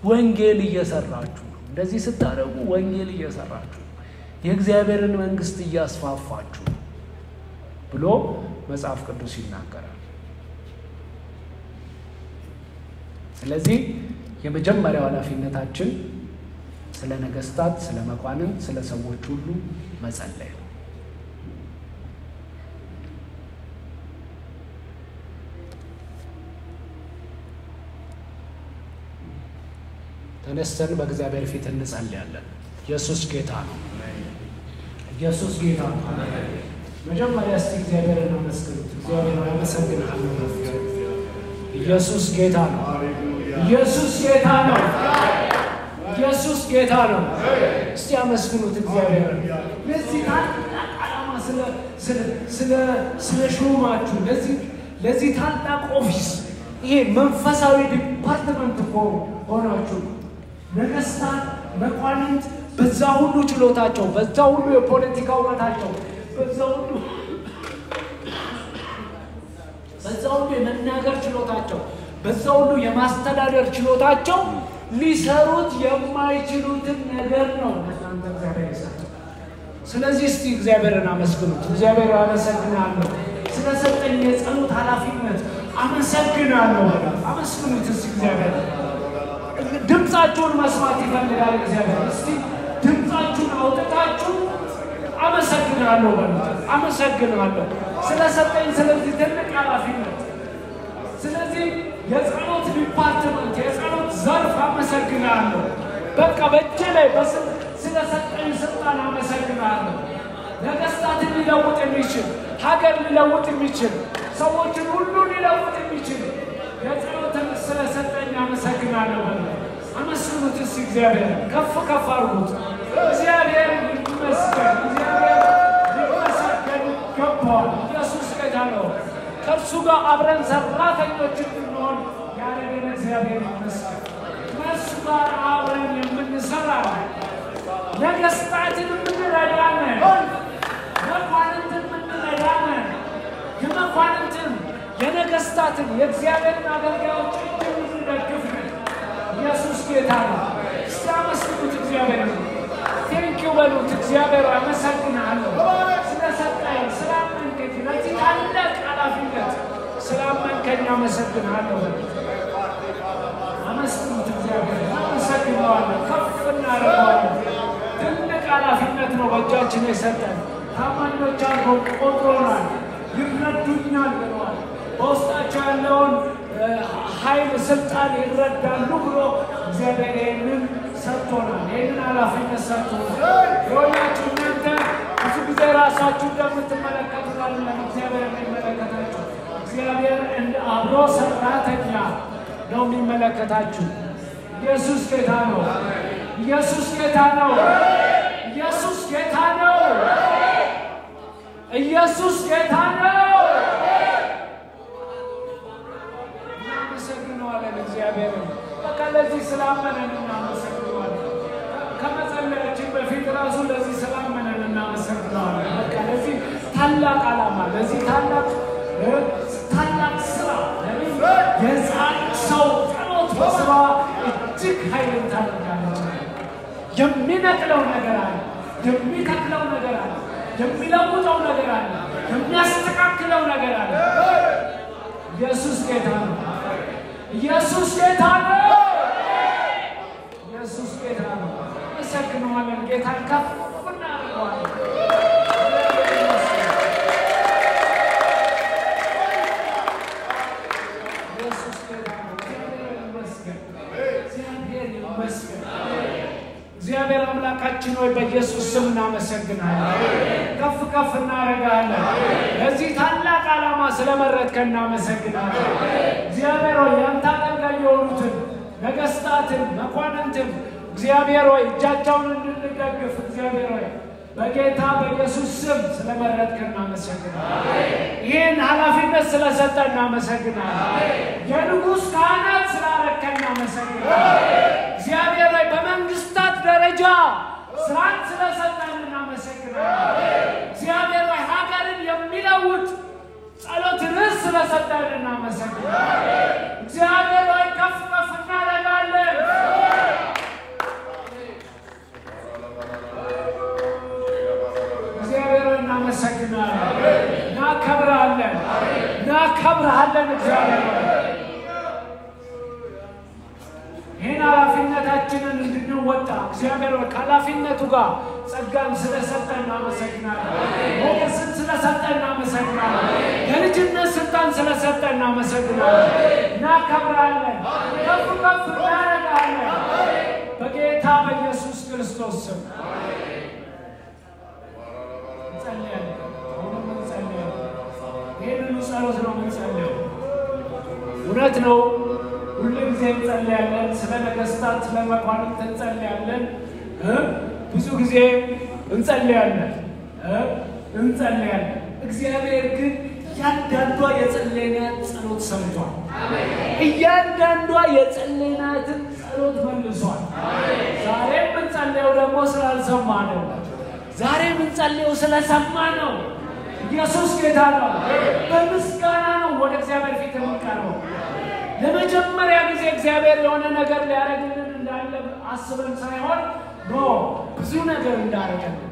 ወንጌል እየሰራችሁ ነው። እንደዚህ ስታደርጉ ወንጌል እየሰራችሁ ነው፣ የእግዚአብሔርን መንግስት እያስፋፋችሁ ብሎ መጽሐፍ ቅዱስ ይናገራል። ስለዚህ የመጀመሪያው ኃላፊነታችን ስለ ነገስታት፣ ስለ መኳንንት፣ ስለ ሰዎች ሁሉ መጸለይ ነው። ተነስተን በእግዚአብሔር ፊት እንጸልያለን። ኢየሱስ ጌታ ነው። ኢየሱስ ጌታ ነው። መጀመሪያ እስቲ እግዚአብሔርን አመስግኑት። እግዚአብሔር ያመሰግናል። ኢየሱስ ጌታ ነው። ኢየሱስ ጌታ ነው። ኢየሱስ ጌታ ነው። እስቲ አመስግኑት እግዚአብሔር። ለዚህ ታላቅ ዓላማ ስለ ሹማችሁ ለዚህ ታላቅ ኦፊስ ይሄ መንፈሳዊ ዲፓርትመንት ሆናችሁ ነገስታት፣ መኳንንት በዛ ሁሉ ችሎታቸው፣ በዛ ሁሉ የፖለቲካ እውቀታቸው፣ በዛ ሁሉ የመናገር ችሎታቸው፣ በዛ ሁሉ የማስተዳደር ችሎታቸው ሊሰሩት የማይችሉትን ነገር ነው እናንተ እግዚአብሔር ይሰጣል። ስለዚህ እስቲ እግዚአብሔርን አመስግኑት። እግዚአብሔር አመሰግናለሁ ስለሰጠኝ የጸሎት ኃላፊነት አመሰግናለሁ። አመስግኑት እስቲ እግዚአብሔር። ድምጻችሁን መስማት ይፈልጋል እግዚአብሔር። እስቲ ድምጻችሁን አውጥታችሁ አመሰግናለሁ በሉ። አመሰግናለሁ ስለሰጠኝ ስለዚህ ትልቅ ኃላፊነት፣ ስለዚህ የጸሎት ዲፓርትመንት፣ የጸሎት ዘርፍ አመሰግናለሁ። በቃ በእጄ ላይ ስለሰጠኝ ስልጣን አመሰግናለሁ። ነገስታትን ሊለውጥ የሚችል፣ ሀገር ሊለውጥ የሚችል፣ ሰዎችን ሁሉ ሊለውጥ የሚችል የጸሎትን ስለሰጠኝ አመሰግናለሁ በሉ። አመስግኑት እስቲ እግዚአብሔር። ከፍ ከፍ አድርጉት። እግዚአብሔር ይመስገን። እግዚአብሔር ሊመሰገን ይገባዋል። ኢየሱስ ጌታ ነው። ከእርሱ ጋር አብረን ሰራተኞች እንድንሆን ያደረገን እግዚአብሔር ይመስገን። ከእርሱ ጋር አብረን የምንሰራ ነገስታትን የምንረዳን፣ መኳንንትን የምንረዳን፣ የመኳንንትን የነገስታትን የእግዚአብሔርን አገልጋዮች እንድንደግፍ ኢየሱስ ጌታ ነው። እስቲ አመስግኑት እግዚአብሔር ቴንኪው በሉት እግዚአብሔር አመሰግናለሁ ስለሰጠኝ ስላመንከኝ ለዚህ ታላቅ ኃላፊነት ስላመንከኝ አመሰግናለሁ አመስግኑት እግዚአብሔር አመሰግናለሁ ከፍ እናደርገዋለን ትልቅ ኃላፊነት ነው በእጃችን የሰጠን ታማኞች አድርጎ ቆጥሮናል ይረዱኛል ብለዋል በውስጣቸው ያለውን ኃይል ስልጣን ይረዳሉ ብሎ እግዚአብሔር ይህንን ሰጥቶናል ይህንን ኃላፊነት ሰጥቶናል የሆናችሁ እናንተ ብዙ ጊዜ ራሳችሁ እንደምትመለከቱናል እግዚአብሔር የሚመለከታችሁ እግዚአብሔር እንደ አብሮ ሰራተኛ ነው የሚመለከታችሁ ኢየሱስ ጌታ ነው ኢየሱስ ጌታ ነው ኢየሱስ ጌታ ነው ኢየሱስ ጌታ ነው እናመሰግነዋለን እግዚአብሔር በቃ ለዚህ ስላመነን እናመሰግነዋለን ከመጸለያችን በፊት ራሱ ለዚህ ስላመነን እናመሰግነዋለን በቃ ለዚህ ታላቅ ዓላማ ለዚህ ታላቅ ስራ የጻድቅ ሰው ጸሎት በስራ እጅግ ኃይልን ታደርጋለች የሚነቅለው ነገር አለ የሚተክለው ነገር አለ የሚለውጠው ነገር አለ የሚያስተካክለው ነገር አለ ኢየሱስ ጌታ ነው ኢየሱስ ጌታ ነው ኢየሱስ ጌታ ነው አመሰግነዋለን ጌታን ከፍ እናደርገዋለን ኢየሱስ ጌታ ነው እግዚአብሔር ይመስገን እግዚአብሔር አምላካችን ሆይ በኢየሱስ ስም እናመሰግናለን ከፍ ከፍ እናደርጋለን ለዚህ ታላቅ ዓላማ ስለመረጥከን እናመሰግናለን እግዚአብሔር ሆይ ያንተ አገልጋይ የሆኑትን ነገሥታትን መኳንንትን እግዚአብሔር ሆይ እጃቸውን እንድንደግፍ እግዚአብሔር ሆይ በጌታ በኢየሱስ ስም ስለመረጥከን እናመሰግናለን ይህን ኃላፊነት ስለሰጠን እናመሰግናለን የንጉሥ ካህናት ስላረከን እናመሰግናለን እግዚአብሔር ሆይ በመንግስታት ደረጃ ስራን ስለሰጠን እናመሰግናለን እግዚአብሔር ሆይ ሀገርን የሚለውጥ ጸሎትን ስለሰጠን እናመሰግናለን እግዚአብሔር ሆይ ከፍ ከፍ እናደርጋለን እግዚአብሔር ሆይ እናመሰግናለን እናከብርሃለን እግዚአብሔር ሆይ ይህን ኃላፊነታችንን እንድንወጣ እግዚአብሔር ከኃላፊነቱ ጋር ጸጋን ስለሰጠን እናመሰግናለን ሞገስን ስለሰጠን እናመሰግናለን የልጅነት ስልጣን ስለሰጠን እናመሰግናለን እናከብራለን ከፍ ከፍ እናደርጋለን በጌታ በኢየሱስ ክርስቶስ ስም እንጸልያለን ይህንኑ ጸሎት ነው የምንጸልየው እውነት ነው ሁሉ ጊዜ እንጸልያለን ስለ ነገሥታት ስለ መኳንንት እንጸልያለን ብዙ ጊዜ እንጸልያለን እግዚአብሔር ግን እያንዳንዷ የጸለይናት ጸሎት ሰምቷል እያንዳንዷ የጸለይናትን ጸሎት መልሷል ዛሬም እንጸልየው ደግሞ ስላልሰማ ነው ዛሬም እንጸልየው ስለሰማ ነው ኢየሱስ ጌታ ነው በምስጋና ነው ወደ እግዚአብሔር ፊት የምንቀርበው ለመጀመሪያ ጊዜ እግዚአብሔር የሆነ ነገር ሊያደርግልን እንዳለ አስበን ሳይሆን ብዙ ነገር እንዳደረገልን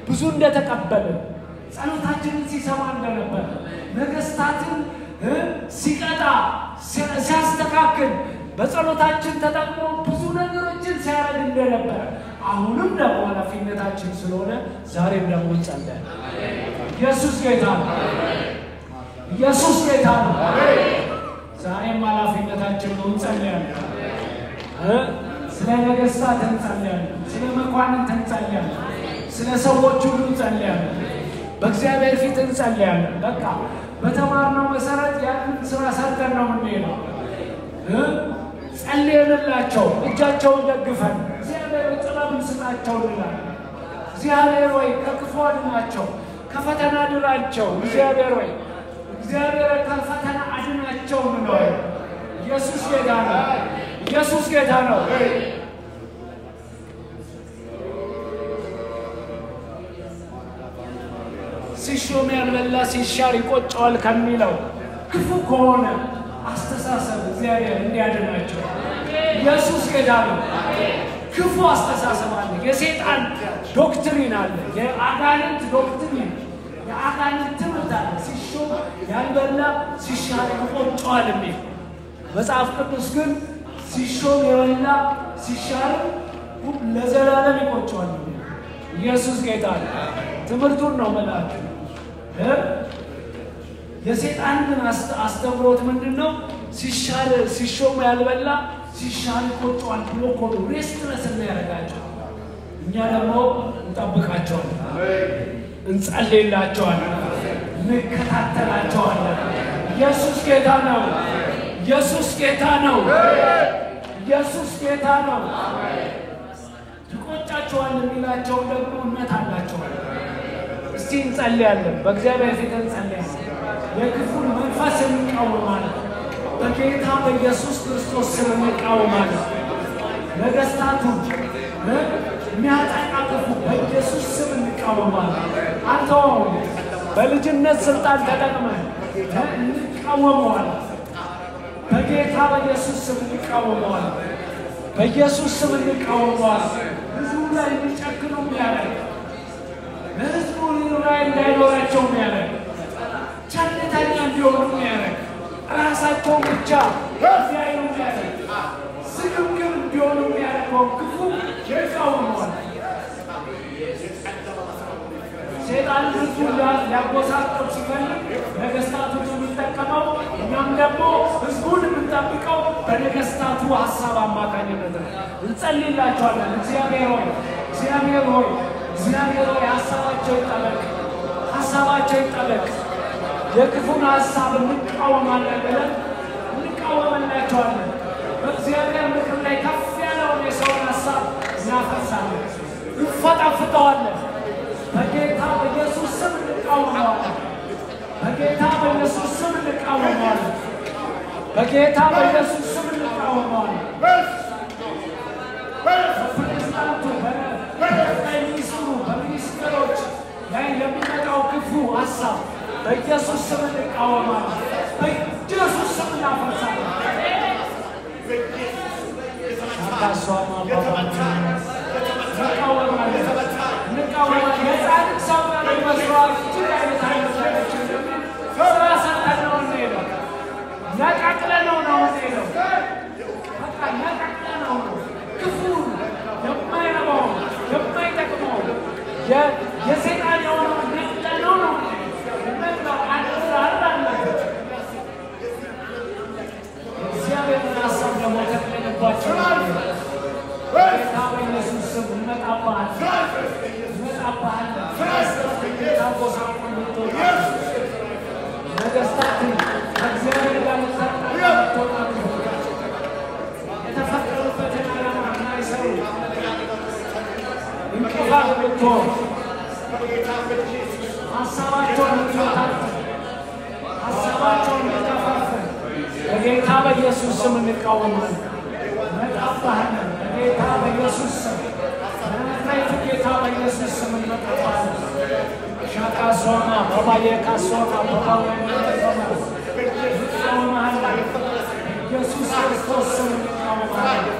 ብዙ እንደተቀበልን ጸሎታችንን ሲሰማ እንደነበር ነገሥታትን ሲቀጣ ሲያስተካክል በጸሎታችን ተጠቅሞ ብዙ ነገሮችን ሲያደርግ እንደነበር አሁንም ደግሞ ኃላፊነታችን ስለሆነ ዛሬም ደግሞ እንጸልያለን ኢየሱስ ጌታ ነው ኢየሱስ ጌታ ነው ዛሬም ኃላፊነታችን ነው እንጸልያለን ስለ ነገሥታት እንጸልያለን ስለ መኳንንት እንጸልያለን ስለ ሰዎች ሁሉ እንጸልያለን በእግዚአብሔር ፊት እንጸልያለን በቃ በተማርነው መሰረት ያንን ስራ ሰርተን ነው የምንሄደው ጸልየንላቸው እጃቸውን ደግፈን እግዚአብሔር ጥበብን ስጣቸው እንላለን እግዚአብሔር ሆይ ከክፉ አድናቸው ከፈተና ድራቸው እግዚአብሔር ሆይ እግዚአብሔር ከፈተና አድናቸው ነው ኢየሱስ ጌታ ነው ኢየሱስ ጌታ ነው ሲሾም ያልበላ ሲሻር ይቆጨዋል ከሚለው ክፉ ከሆነ አስተሳሰብ እግዚአብሔር እንዲያድናቸው ኢየሱስ ጌታ ነው ክፉ አስተሳሰብ አለ፣ የሰይጣን ዶክትሪን አለ፣ የአጋንንት ዶክትሪን የአጋንንት ትምህርት አለ። ሲሾም ያልበላ ሲሻር ይቆጨዋል የሚል መጽሐፍ ቅዱስ ግን ሲሾም የበላ ሲሻር ለዘላለም ይቆጨዋል። ኢየሱስ ጌታ ነው። ትምህርቱን ነው ማለት የሰይጣን ግን አስተምሮት ምንድነው? ሲሾም ያልበላ ሲሻር ይቆጨዋል ብሎ ኮዱ ሬስትለስ ያደርጋቸው። እኛ ደግሞ እንጠብቃቸዋለን፣ እንጸልይላቸዋለን፣ እንከታተላቸዋለን። ኢየሱስ ጌታ ነው። ኢየሱስ ጌታ ነው። ኢየሱስ ጌታ ነው። ይቆጫቸዋል የሚላቸው ደግሞ እምነት አላቸዋል። እስቲ እንጸልያለን፣ በእግዚአብሔር ፊት እንጸልያለን። የክፉን መንፈስ እንቃወማለን፣ በጌታ በኢየሱስ ክርስቶስ ስም እንቃወማለን። ነገሥታቱን የሚያጠቃ ክፉ በኢየሱስ ስም እንቃወማለን። አንተውም በልጅነት ስልጣን ተጠቅመን እንቃወመዋለን። በጌታ በኢየሱስ ስም እንቃወመዋለን። በኢየሱስ ስም እንቃወመዋለን። ሕዝቡ ላይ እንዲጨክኑ የሚያደርግ ሕዝቡ ላይ እንዳይኖራቸው የሚያደርግ ቸልተኛ እንዲሆኑ የሚያደርግ ራሳቸውን ብቻ እንዲያዩ የሚያደርግ ስግብግብ እንዲሆኑ የሚያደርገው ክፉ ይቃወመዋል። ሰይጣን ሕዝቡን ሊያጎሳቆል ሲፈልግ ነገሥታቱን የሚጠቀመው፣ እኛም ደግሞ ሕዝቡን የምንጠብቀው በነገሥታቱ ሀሳብ አማካኝነት ነው። እንጸልይላቸዋለን። እግዚአብሔር ሆይ እግዚአብሔር ሆይ እግዚአብሔር ሆይ ሀሳባቸው ይጠበቅ፣ ሀሳባቸው ይጠበቅ። የክፉን ሀሳብ እንቃወማለን ብለን እንቃወመላቸዋለን። በእግዚአብሔር ምክር ላይ ከፍ ያለውን የሰውን ሀሳብ እናፈርሳለን፣ እንፈጣፍጠዋለን። በጌታ በኢየሱስ ስም እንቃወመዋለን። በጌታ በኢየሱስ ስም እንቃወመዋለን። በጌታ በኢየሱስ ስም እንቃወመዋለን። በፕሬዝዳንቱ በጠቅላይ ሚኒስትሩ በሚኒስትሮች ላይ ለሚመጣው ክፉ ሀሳብ በኢየሱስ ስም እንቃወማለን። በኢየሱስ ስም እናፈርሳለን። እንቃወማለን። የጻድቅ ሰው ጋር መስዋዕት እጅግ አይነት አይመስለች ስራ ሰርተነው እንሄደው ነቃቅለነው ነው እንሄደው በቃ ነቃቅለነው ነው ክፉ የማይረባው የማይጠቅመው የሰይጣን የሆነው ነቅለነው ነው እግዚአብሔርን ሀሳብ ደግሞ ተክለንባቸው ጌታ በኢየሱስ ስም እንመጣብሃለን። ነገሥታትን ከእግዚአብሔር ጋር የተፈጠሩበትን ዓላማ እንዳይሰሩ እንቅፋት ብትሆን ሀሳባቸውን እንድታጠፍ ሀሳባቸውን እንድታፋፍን በጌታ በኢየሱስ ስም እንቃወማለን። እንመጣብሃለን በጌታ በኢየሱስ ስም ጌታ በኢየሱስ ስም እንመጣብሃለን። ሻቃሶና ባባዬ ካሶና ባባዬ ኢየሱስ ክርስቶስ ስም እንቃወማለን።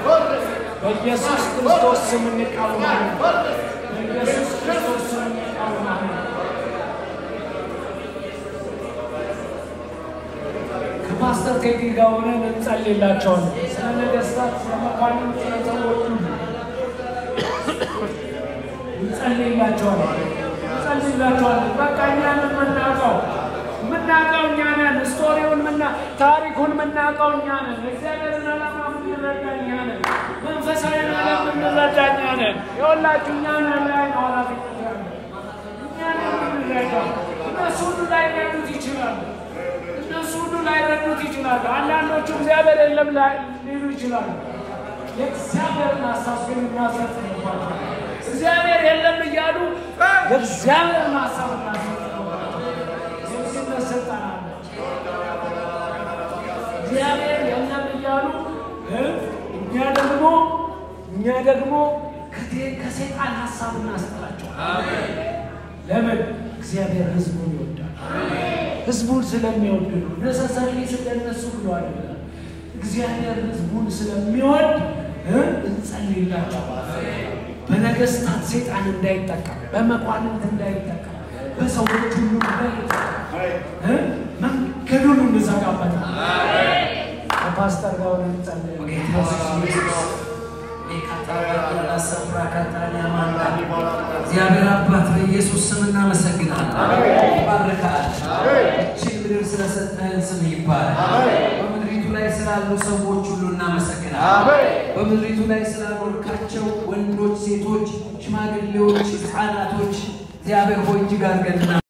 በኢየሱስ ክርስቶስ ስም እንቃወማለን። በኢየሱስ ክርስቶስ ስም እንቃወማለን። ከፓስተር ቴዲ ጋር ሆነን እንጸልይላቸዋለን። ስለ ነገሥታት ስለ መኳንንት ስለተወጡ እንጸልይላቸዋለን። በቃ እኛን የምናውቀው እኛ ነን። ስቶሪውን ታሪኩን የምናውቀው እኛ ነን። እግዚአብሔርን ዓላማ የምንረዳ እኛ ነን። መንፈሳዊን ዓለም የምንረዳ እኛ ነን። የሁላችሁ እኛ ነን ላይ ነው ኃላፊነት ያለ እኛ ነን የምንረዳው። እነሱ ሁሉ ላይረዱት ይችላሉ። አንዳንዶቹ እግዚአብሔር የለም ሊሉ ይችላሉ። የእግዚአብሔርን ሀሳብ ግን እናስፈጽምባቸው። እግዚአብሔር የለም እያሉ የእግዚአብሔርን ሀሳብ እናስፈጽምባቸው። የዚህነት ስልጣን አለ። እግዚአብሔር የለም እያሉ እኛ ደግሞ ከሰይጣን ሀሳብ እናስጥላቸዋለን። ለምን? እግዚአብሔር ሕዝቡን ይወዳል። ሕዝቡን ስለሚወድ ነው። ነሰሰሪ ስለነሱ ብሎ አይደለም። እግዚአብሔር ሕዝቡን ስለሚወድ እንጸልይላቸው በነገስታት ሰይጣን እንዳይጠቀም በመኳንንት እንዳይጠቀም በሰዎች ሁሉ እንዳይጠቀም መንገዱን እንዘጋበታለን ፓስተር ጋር እንጸልይ እግዚአብሔር አባት በኢየሱስ ስም እናመሰግናለን ባረካት እቺን ምድር ስለሰጠን ስም ይባረክ በምድሪቱ ላይ ስላሉ ሰዎች ሁሉ እናመሰግናለን በምድሪቱ ላይ ስላኖርካቸው ወንዶች ሴቶች ሽማግሌዎች ህፃናቶች እግዚአብሔር ሆይ እጅግ አድርገን